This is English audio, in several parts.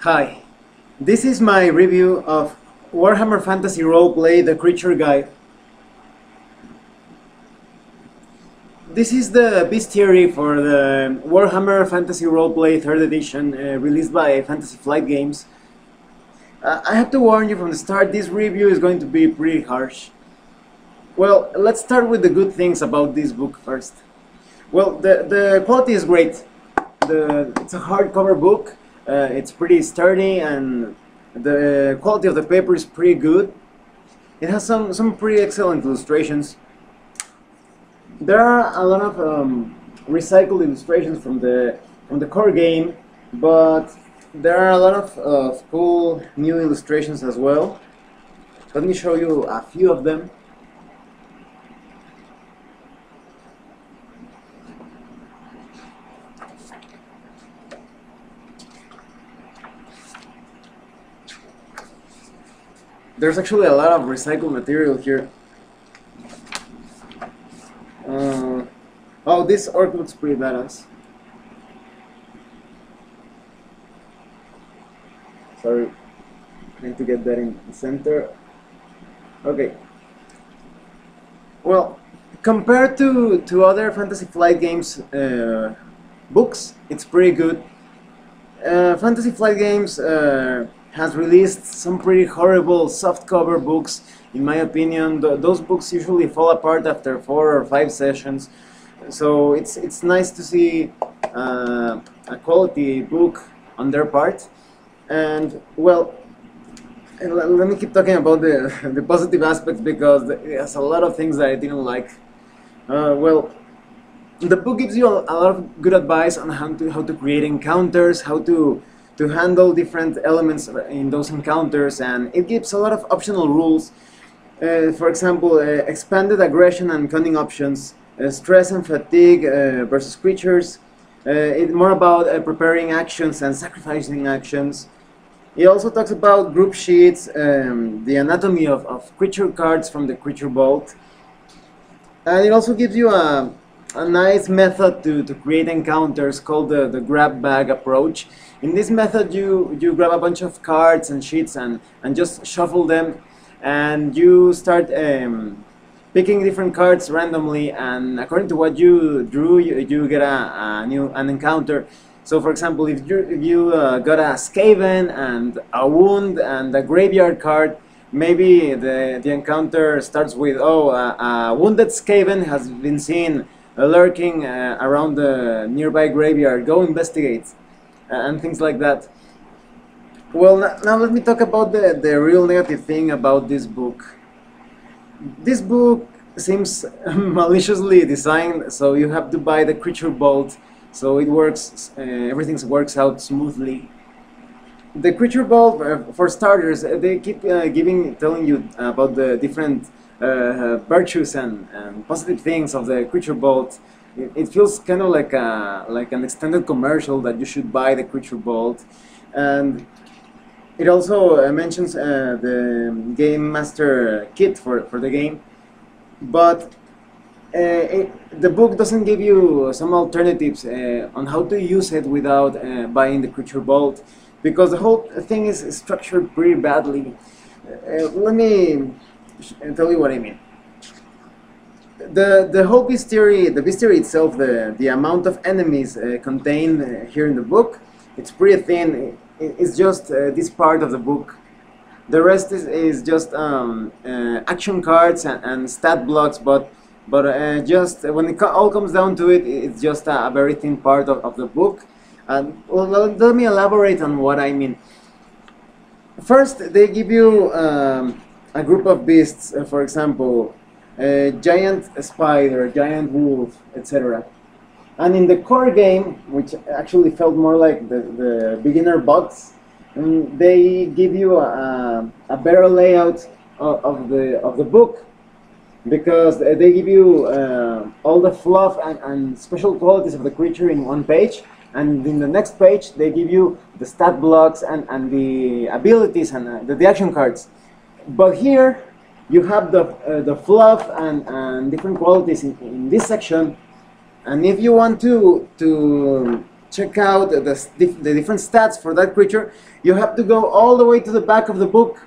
Hi, this is my review of Warhammer Fantasy Roleplay The Creature Guide. This is the bestiary for the Warhammer Fantasy Roleplay 3rd edition released by Fantasy Flight Games. I have to warn you from the start, this review is going to be pretty harsh. Well, let's start with the good things about this book first. Well, the quality is great. It's a hardcover book. It's pretty sturdy and the quality of the paper is pretty good. It has some pretty excellent illustrations. There are a lot of recycled illustrations from the core game, but there are a lot of cool new illustrations as well. Let me show you a few of them. There's actually a lot of recycled material here. Oh, this orc looks pretty badass. Sorry, I need to get that in the center. Okay. Well, compared to other Fantasy Flight Games books, it's pretty good. Fantasy Flight Games has released some pretty horrible softcover books. In my opinion, those books usually fall apart after 4 or 5 sessions. So it's nice to see a quality book on their part. And well, let me keep talking about the positive aspects because it has a lot of things that I didn't like. Well, the book gives you a lot of good advice on how to create encounters, how to handle different elements in those encounters, and it gives a lot of optional rules. For example, expanded aggression and cunning options, stress and fatigue versus creatures. It's more about preparing actions and sacrificing actions. It also talks about group sheets, the anatomy of creature cards from the creature vault. And it also gives you a nice method to create encounters called the grab bag approach. In this method you grab a bunch of cards and sheets and just shuffle them, and you start picking different cards randomly, and according to what you drew you get an encounter. So for example, if you got a Skaven and a wound and a graveyard card, maybe the encounter starts with, oh, a wounded Skaven has been seen lurking around the nearby graveyard, go investigate, and things like that. Well, now let me talk about the real negative thing about this book. This book seems maliciously designed, so you have to buy the creature vault, so it works, everything works out smoothly. The creature vault, for starters, they keep telling you about the different virtues and positive things of the creature vault. It feels kind of like an extended commercial that you should buy the creature vault, and it also mentions the game master kit for the game, but the book doesn't give you some alternatives on how to use it without buying the creature vault, because the whole thing is structured pretty badly. Let me tell you what I mean. The whole bestiary, the bestiary itself, the amount of enemies contained here in the book, it's pretty thin. It's just this part of the book. The rest is just action cards and stat blocks, but just when it all comes down to it, it's just a very thin part of the book. And well, let me elaborate on what I mean. First, they give you a group of beasts, for example, a giant spider, giant wolf, etc. And in the core game, which actually felt more like the beginner box, they give you a better layout of the book, because they give you all the fluff and special qualities of the creature in one page, and in the next page they give you the stat blocks and the abilities and the action cards. But here you have the fluff and different qualities in this section, and if you want to check out the different stats for that creature, you have to go all the way to the back of the book.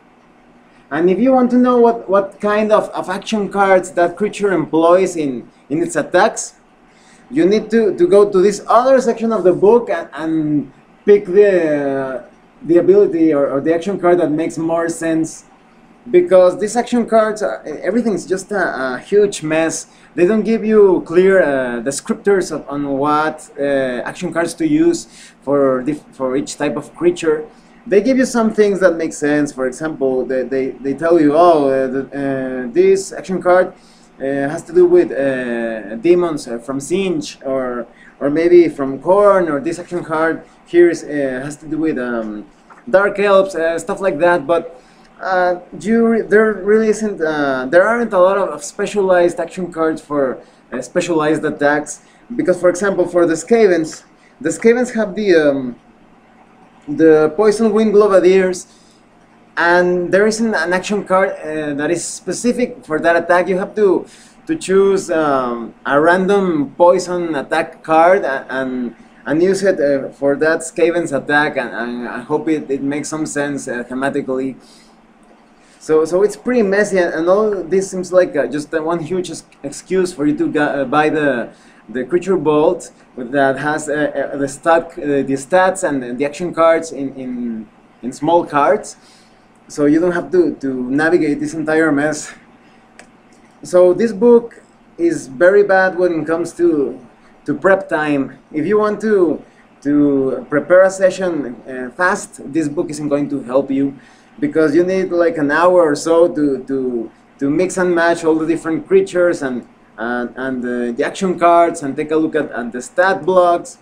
And if you want to know what kind of action cards that creature employs in its attacks, you need to go to this other section of the book and pick the ability or the action card that makes more sense. Because these action cards, everything's just a huge mess. They don't give you clear descriptors on what action cards to use for each type of creature. They give you some things that make sense. For example, they tell you, oh, this action card has to do with demons from Singe, or maybe from Korn, or this action card here has to do with Dark Elves, stuff like that. But there really isn't. There aren't a lot of specialized action cards for specialized attacks. Because, for example, for the Skavens have the Poison Wind Glovadiers, and there isn't an action card that is specific for that attack. You have to choose a random poison attack card and use it for that Skaven's attack, and I hope it makes some sense thematically. So it's pretty messy, and all this seems like just one huge excuse for you to buy the creature bolt that has the stats and the action cards in small cards, so you don't have to navigate this entire mess. So this book is very bad when it comes to prep time. If you want to prepare a session fast, this book isn't going to help you, because you need like an hour or so to mix and match all the different creatures and the action cards, and take a look at the stat blocks.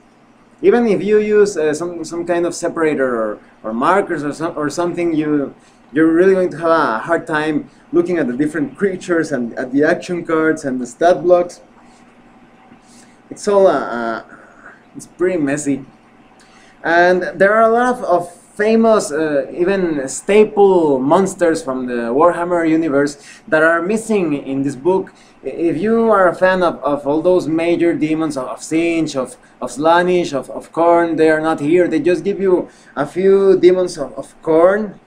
Even if you use some kind of separator or markers or something, you're really going to have a hard time looking at the different creatures and at the action cards and the stat blocks. It's all it's pretty messy, and there are a lot of famous, even staple monsters from the Warhammer universe that are missing in this book. If you are a fan of all those major demons of Singe, of Slaanesh, of Khorne, they are not here. They just give you a few demons of Khorne,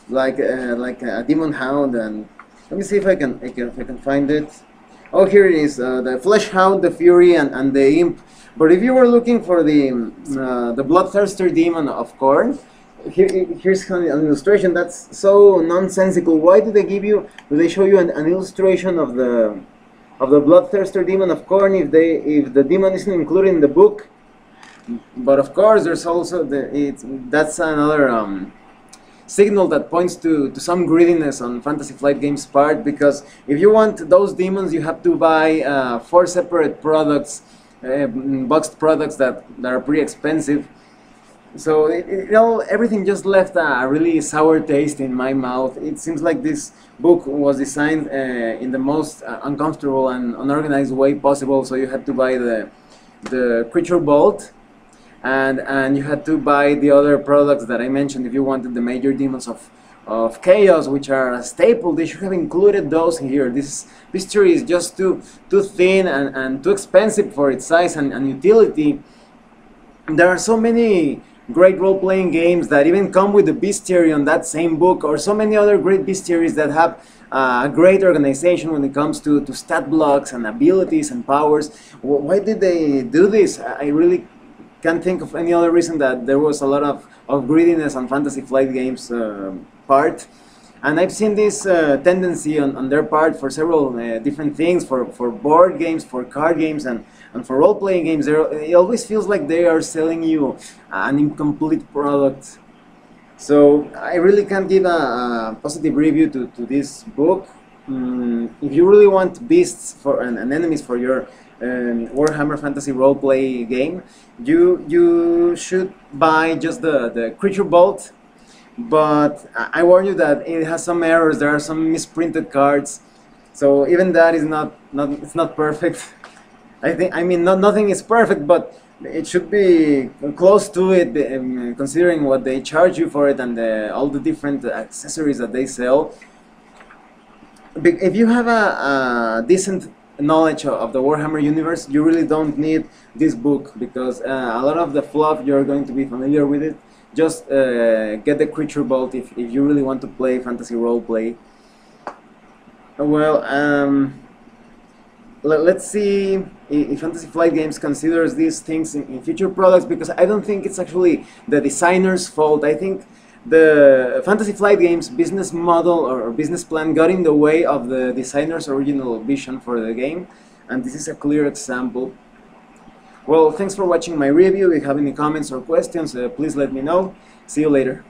like a demon hound, and let me see if I can find it. Oh, here it is, the Flesh Hound, the Fury, and the Imp. But if you were looking for the Bloodthirster demon of Khorne, here's an illustration that's so nonsensical. Why do they show you an illustration of the Bloodthirster demon of Khorne if the demon isn't included in the book? But of course, there's also that's another signal that points to some greediness on Fantasy Flight Games' part, because if you want those demons, you have to buy 4 separate products, boxed products that are pretty expensive. So everything just left a really sour taste in my mouth. It seems like this book was designed in the most uncomfortable and unorganized way possible. So you had to buy the creature bolt, and you had to buy the other products that I mentioned if you wanted the major demons of chaos, which are a staple. They should have included those here. This bestiary is just too thin and too expensive for its size and utility. There are so many great role-playing games that even come with the bestiary on that same book, or so many other great bestiaries that have a great organization when it comes to stat blocks and abilities and powers. Why did they do this? I really can't think of any other reason that there was a lot of greediness on Fantasy Flight Games' part. And I've seen this tendency on their part for several different things, for board games, for card games, and for role-playing games. It always feels like they are selling you an incomplete product. So I really can't give a positive review to this book. If you really want beasts and enemies for your Warhammer Fantasy role-play game, you should buy just the creature bolt. But I warn you that it has some errors. There are some misprinted cards, so even that is it's not perfect. I mean, nothing is perfect, but it should be close to it, considering what they charge you for it and all the different accessories that they sell. If you have a decent knowledge of the Warhammer universe, you really don't need this book, because a lot of the fluff you're going to be familiar with it. Just get the Creature Vault if you really want to play fantasy roleplay. Well, let's see if Fantasy Flight Games considers these things in future products, because I don't think it's actually the designer's fault. I think the Fantasy Flight Games business model or business plan got in the way of the designer's original vision for the game, and this is a clear example. Well, thanks for watching my review. If you have any comments or questions, please let me know. See you later.